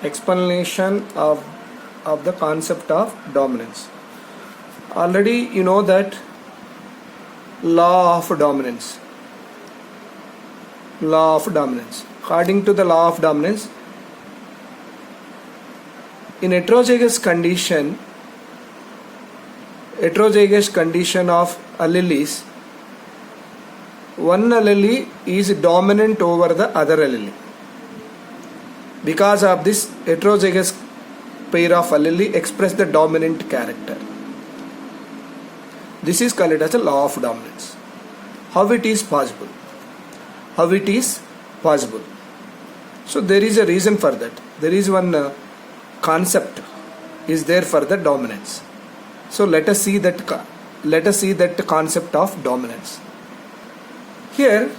explanation of the concept of dominance. Already you know that law of dominance. Law of dominance. According to the law of dominance, in heterozygous condition of alleles, one allele is dominant over the other allele. Because of this, heterozygous pair of allele express the dominant character. This is called as a law of dominance. How it is possible? How it is possible? So there is a reason for that. There is one concept is there for the dominance. So let us see that concept of dominance. Here,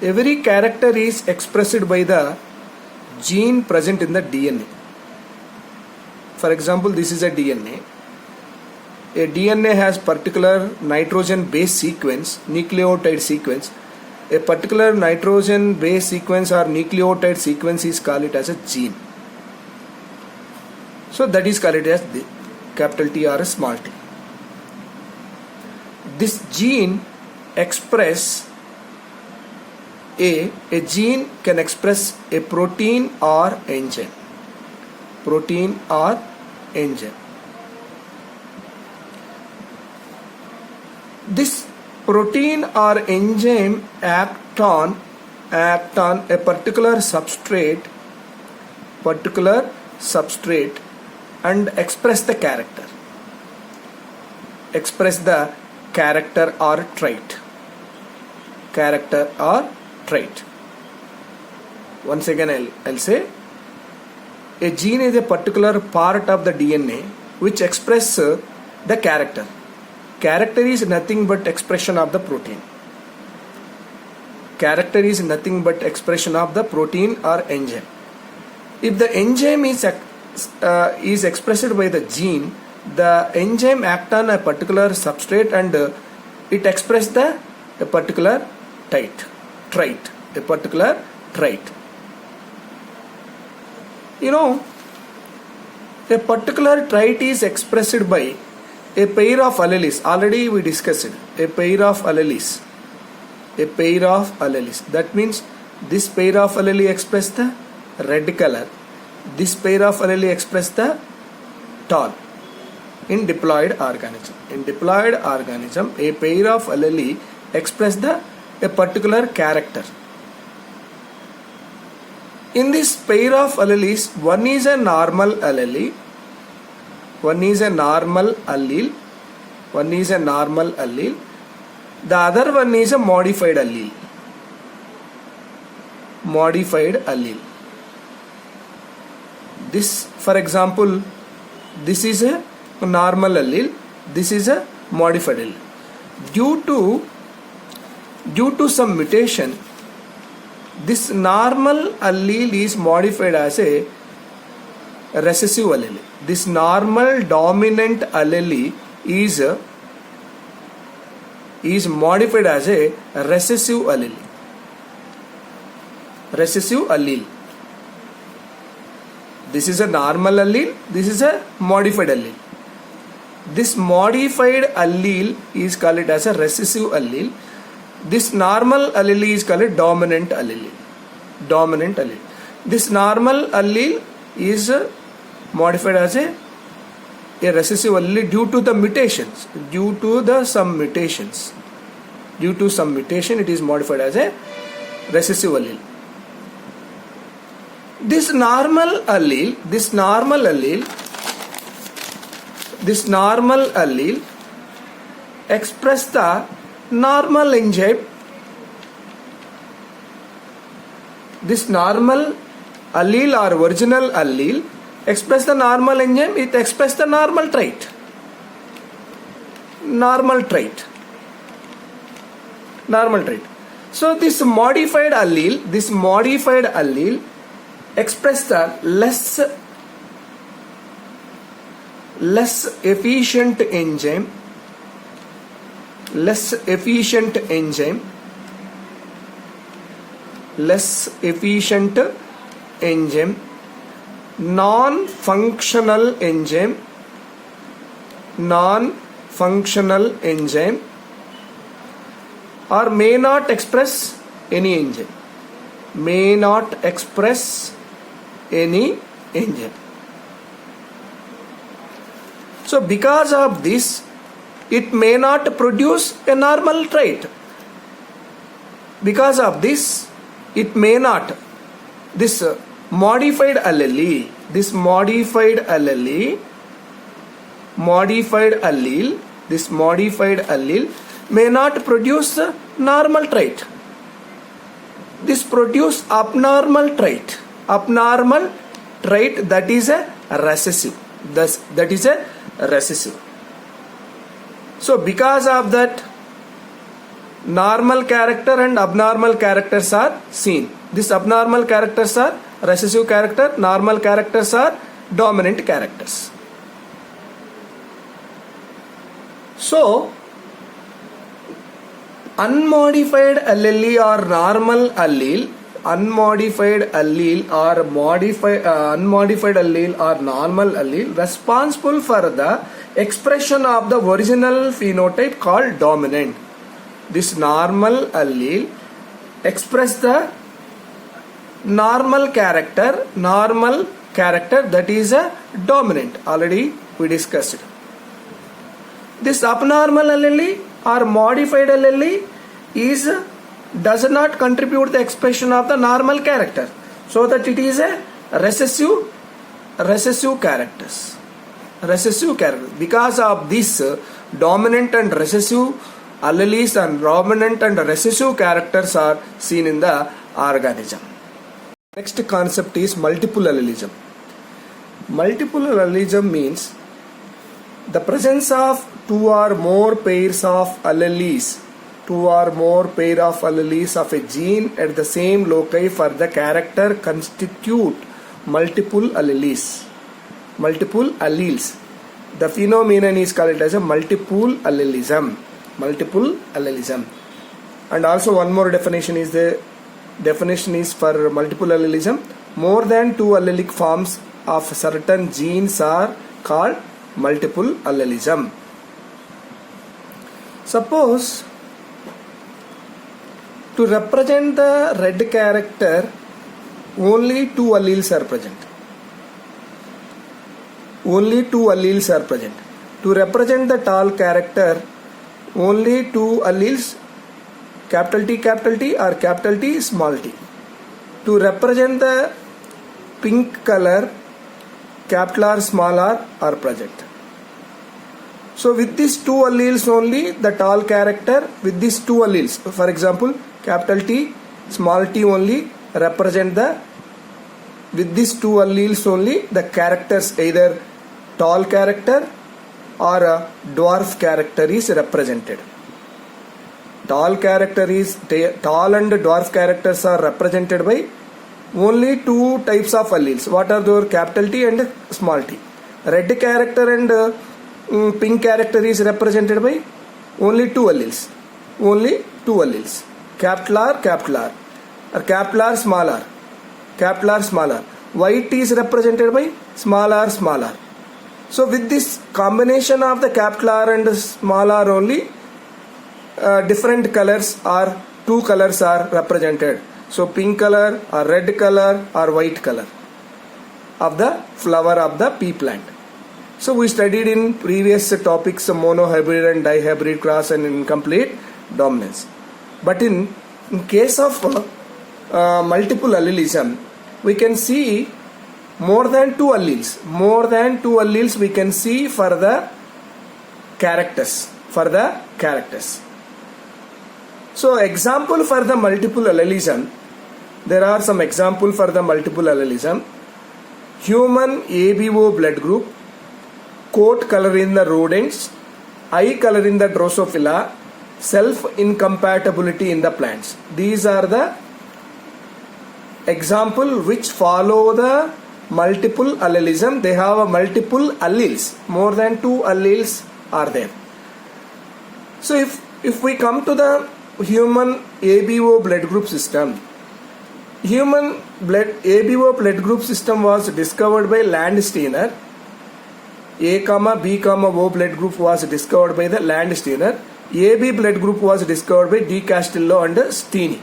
every character is expressed by the gene present in the DNA. For example, this is a DNA. A DNA has particular nitrogen base sequence, nucleotide sequence. A particular nitrogen base sequence or nucleotide sequence is called as a gene. So that is called as the capital T or a small t. This gene express a gene can express a protein or enzyme. Protein or enzyme. This protein or enzyme act on a particular substrate and express the character. Express the character or trait. Character or trait. Once again I'll say, a gene is a particular part of the DNA which express the character. Character is nothing but expression of the protein. Character is nothing but expression of the protein or enzyme. If the enzyme is expressed by the gene, the enzyme act on a particular substrate and it express a particular trait. A particular trait. You know, a particular trait is expressed by a pair of alleles. Already we discussed it. A pair of alleles. A pair of alleles. That means this pair of allele express the red color. This pair of allele express the tall. In diploid organism. In diploid organism, a pair of allele express a particular character. In this pair of alleles, one is a normal allele. One is a normal allele. One is a normal allele. The other one is a modified allele. Modified allele. This, for example, this is a normal allele. This is a modified allele. Due to some mutation, this normal allele is modified as a recessive allele. This normal dominant allele is modified as a recessive allele. Recessive allele. This is a normal allele. This is a modified allele. This modified allele is called as a recessive allele. This normal allele is called dominant allele. Dominant allele. This normal allele is modified as a recessive allele due to the mutations. Due to some mutations. Due to some mutation, it is modified as a recessive allele. This normal allele express the normal enzyme. This normal allele or original allele express the normal enzyme. It express the normal trait. Normal trait. Normal trait. So this modified allele express the less efficient enzyme. Less efficient enzyme. Less efficient enzyme non-functional enzyme or may not express any enzyme. May not express any enzyme. So because of this, it may not produce a normal trait. Because of this, it may not. This modified allele may not produce the normal trait. This produce abnormal trait that is a recessive. That is a recessive. So because of that, normal character and abnormal characters are seen. These abnormal characters are recessive character, normal characters are dominant characters. So unmodified allele or normal allele, unmodified allele or normal allele responsible for the expression of the original phenotype called dominant. This normal allele express the normal character that is a dominant. Already we discussed. This abnormal allele or modified allele does not contribute the expression of the normal character, so that it is a recessive characters. Because of this, dominant and recessive alleles and dominant and recessive characters are seen in the organism. Next concept is multiple allelism. Multiple allelism means the presence of two or more pairs of alleles of a gene at the same loci for the character constitute multiple alleles. The phenomenon is called as a multiple allelism. And also one more definition is for multiple allelism. More than two allelic forms of certain genes are called multiple allelism. Suppose to represent the red character, only two alleles are present. To represent the tall character, only two alleles, capital T or capital T small t. To represent the pink color, capital R small r are present. So with these two alleles only, the tall character with these two alleles, for example, capital T, small t only represent with these two alleles only the characters, either tall character or a dwarf character is represented. Tall and dwarf characters are represented by only two types of alleles. What are those? Capital T and small t. Red character and pink character is represented by only two alleles. Capital R or capital R small r. White is represented by small r. So with this combination of the capital R and small r only, different colors or two colors are represented. So pink color or red color or white color of the flower of the pea plant. So we studied in previous topics monohybrid and dihybrid cross and incomplete dominance. But in case of multiple allelism, we can see more than two alleles we can see for the characters. So example for the multiple allelism, there are some example for the multiple allelism. Human ABO blood group, coat color in the rodents, eye color in the Drosophila, self-incompatibility in the plants. These are the example which follow the multiple allelism. They have a multiple alleles, more than two alleles are there. So if we come to the human ABO blood group system, human ABO blood group system was discovered by Landsteiner. A, B, O blood group was discovered by the Landsteiner. AB blood group was discovered by De Castillo and Steeny.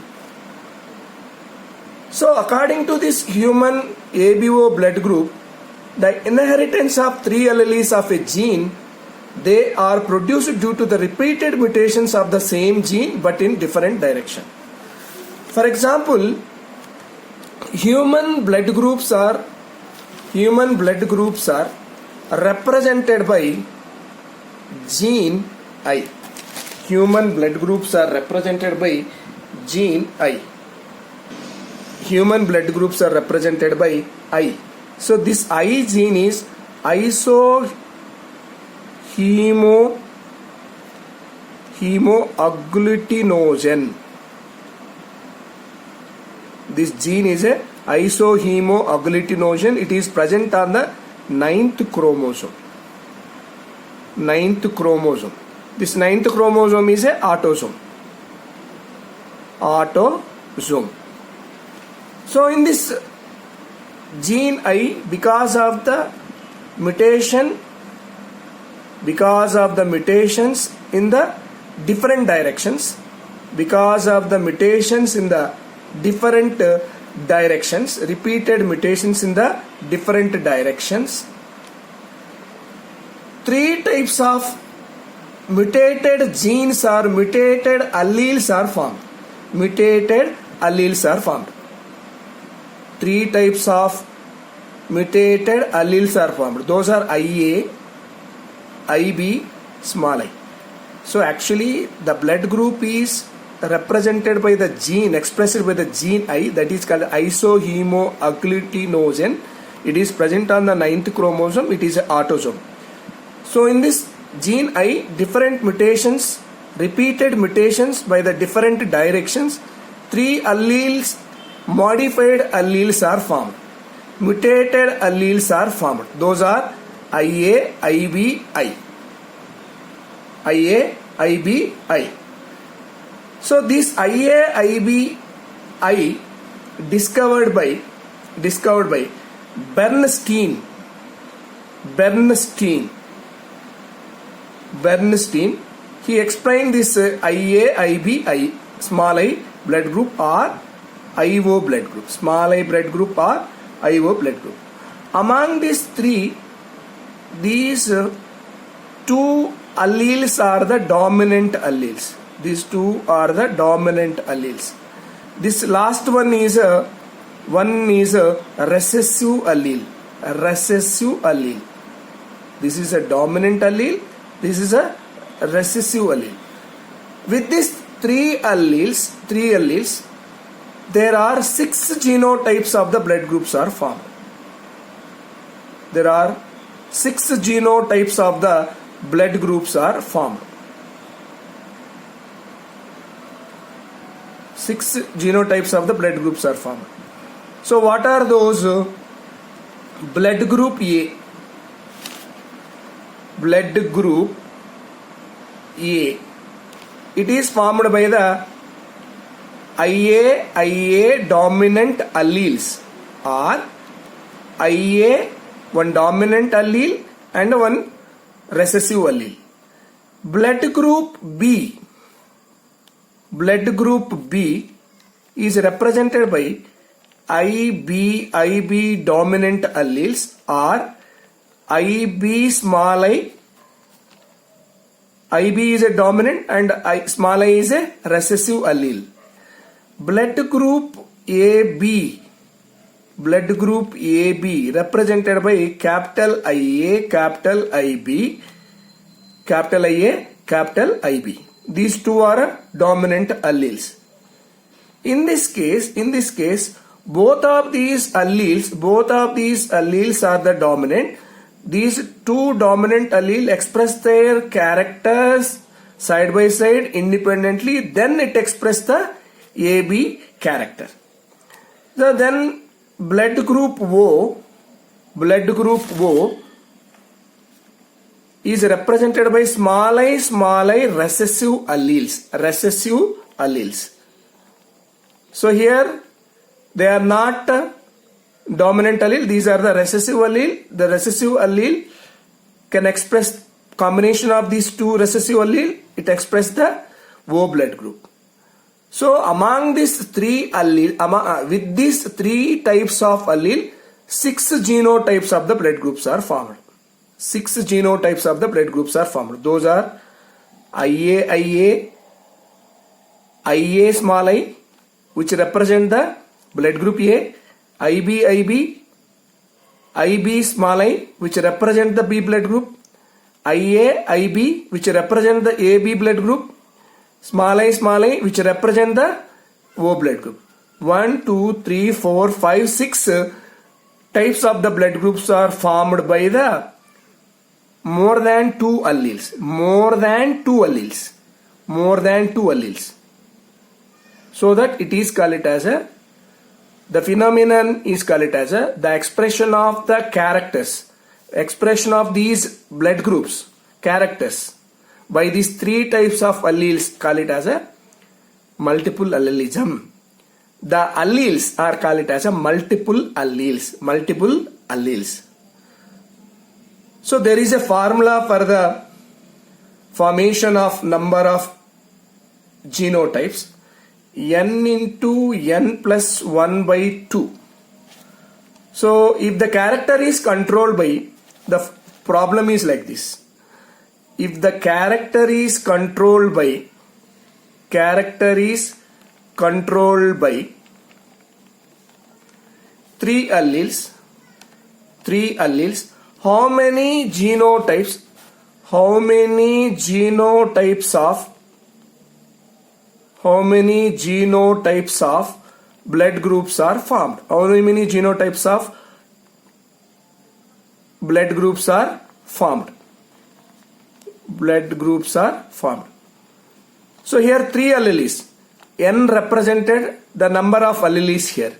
So according to this human ABO blood group, the inheritance of 3 alleles of a gene, they are produced due to the repeated mutations of the same gene but in different direction. For example, human blood groups are represented by gene I. Human blood groups are represented by gene I. Human blood groups are represented by I. So this I gene is isohemoagglutinogen. This gene is a isohemoagglutinogen. It is present on the 9th chromosome. This 9th chromosome is a autosome. So in this gene I, because of the mutations in the different directions, repeated mutations in the different directions, 3 types of mutated genes or mutated alleles are formed. 3 types of mutated alleles are formed. Those are IA, IB, small I. So actually the blood group is represented by the gene, expressed by the gene I, that is called isohemoagglutinogen. It is present on the 9th chromosome. It is an autosome. So in this gene I, different mutations, repeated mutations by the different directions, 3 alleles, modified alleles are formed. Mutated alleles are formed. Those are IA, IB, I. IA, IB, I. So this IA, IB, I discovered by Bernstein. He explained this IA, IB, I, small I blood group or IO blood group. Small I blood group or IO blood group. Among these 3, these 2 alleles are the dominant alleles. These 2 are the dominant alleles. This last one is a recessive allele. This is a dominant allele. This is a recessive allele. With these 3 alleles, there are 6 genotypes of the blood groups are formed. There are 6 genotypes of the blood groups are formed. 6 genotypes of the blood groups are formed. So what are those? Blood group A. Blood group A. It is formed by the IA dominant alleles, or IA one dominant allele and one recessive allele. Blood group B is represented by IB dominant alleles or IB small I. IB is a dominant and small I is a recessive allele. Blood group AB represented by capital IA, capital IB, capital IA, capital IB. These 2 are dominant alleles. In this case, both of these alleles are the dominant. These 2 dominant alleles express their characters side by side independently. Then it expresses the AB character. So then blood group O is represented by small I recessive alleles. So here They are not dominant allele. These are the recessive allele. The recessive allele can express combination of these two recessive allele. It expresses the O blood group. So among these three allele, with these three types of allele, 6 genotypes of the blood groups are formed. 6 genotypes of the blood groups are formed. Those are IA, IA small I, which represent the blood group A, IB, IB small I, which represent the B blood group, IA, IB, which represent the AB blood group, small I, which represent the O blood group. 1, 2, 3, 4, 5, 6 types of the blood groups are formed by the more than two alleles. So that it is called it as the phenomenon is called it as the expression of the characters, expression of these blood groups, characters by these three types of alleles, call it as a multiple allelism. The alleles are called it as a multiple alleles. So there is a formula for the formation of number of genotypes, n into n plus 1 by 2. So if the character is controlled by, the problem is like this. If the character is controlled by 3 alleles, how many genotypes of blood groups are formed? How many genotypes of blood groups are formed? So here 3 alleles. N represented the number of alleles here.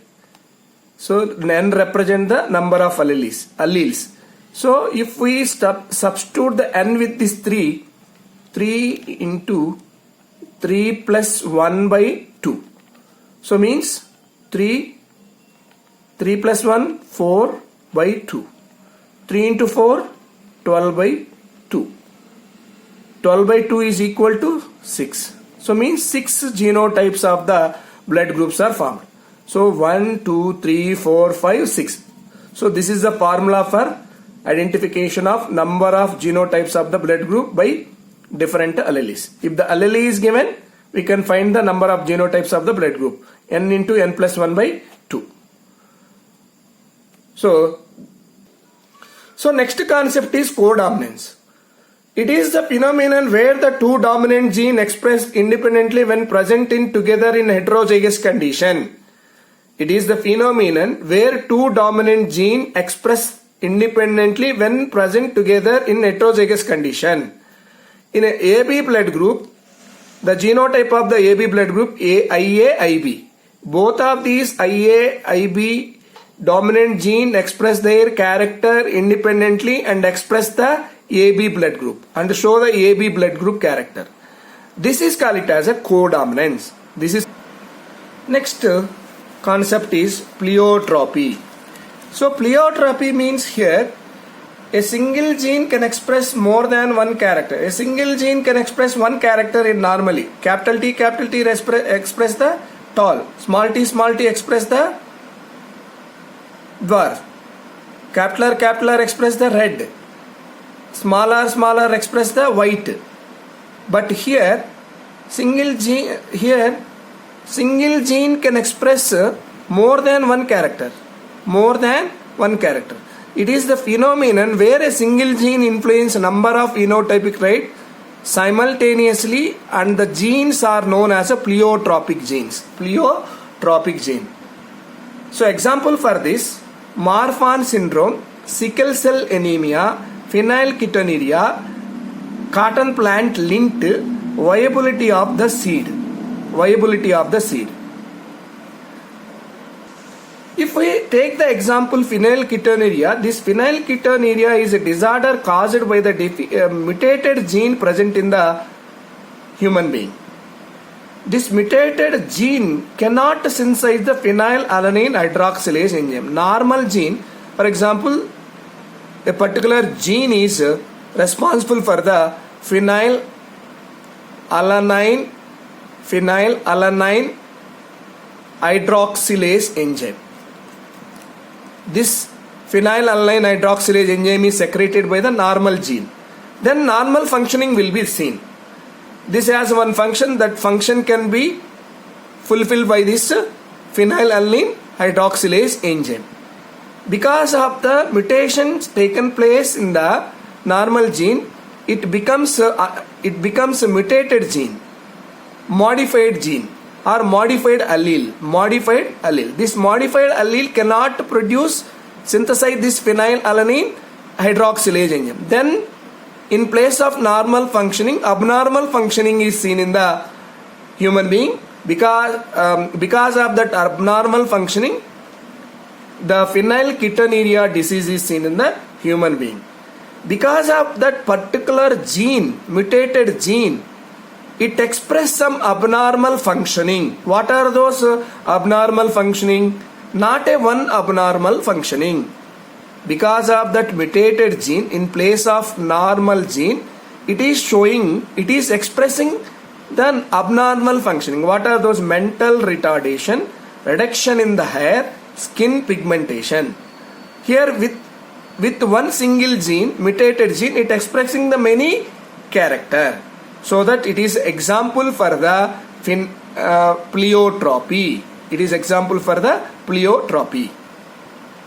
So n represent the number of alleles. So if we substitute the n with this 3 into 3 plus 1 by 2. So means 3 plus 1, 4 by 2. 3 into 4, 12 by 2. 12 by 2 is equal to 6. So means 6 genotypes of the blood groups are formed. So 1, 2, 3, 4, 5, 6. So this is the formula for identification of number of genotypes of the blood group by different alleles. If the allele is given, we can find the number of genotypes of the blood group, n into n plus 1 by 2. So next concept is codominance. It is the phenomenon where the two dominant gene expressed independently when present together in heterozygous condition. It is the phenomenon where two dominant gene expressed independently when present together in heterozygous condition. In an AB blood group, the genotype of the AB blood group IA, IB. Both of these IA, IB dominant gene express their character independently and express the AB blood group and show the AB blood group character. This is called it as a codominance. Next concept is pleiotropy. So pleiotropy means here a single gene can express more than one character. A single gene can express one character in normally. Capital T express the tall. Small t express the dwarf. Capital R express the red. Small r express the white. But here single gene can express more than one character. It is the phenomenon where a single gene influences number of phenotypic traits simultaneously, and the genes are known as a pleiotropic genes. So example for this: Marfan syndrome, sickle cell anemia, phenylketonuria, cotton plant lint, viability of the seed. If we take the example phenylketonuria, this phenylketonuria is a disorder caused by the mutated gene present in the human being. this mutated gene cannot synthesize the phenylalanine hydroxylase enzyme. Normal gene, for example, a particular gene is responsible for the phenylalanine hydroxylase enzyme. This phenylalanine hydroxylase enzyme is secreted by the normal gene. Then normal functioning will be seen. This has one function, that function can be fulfilled by this phenylalanine hydroxylase enzyme. Because of the mutations taken place in the normal gene, it becomes a mutated gene, modified gene, or modified allele. This modified allele cannot synthesize this phenylalanine hydroxylase enzyme. Then in place of normal functioning, abnormal functioning is seen in the human being. Because of that abnormal functioning, the phenylketonuria disease is seen in the human being. Because of that particular gene, mutated gene, it expresses some abnormal functioning. What are those abnormal functioning? Not a one abnormal functioning. Because of that mutated gene, in place of normal gene, it is expressing the abnormal functioning. What are those? Mental retardation, reduction in the hair, skin pigmentation. Here with one single gene, mutated gene, it expressing the many character. So that it is example for the pleiotropy. It is example for the pleiotropy.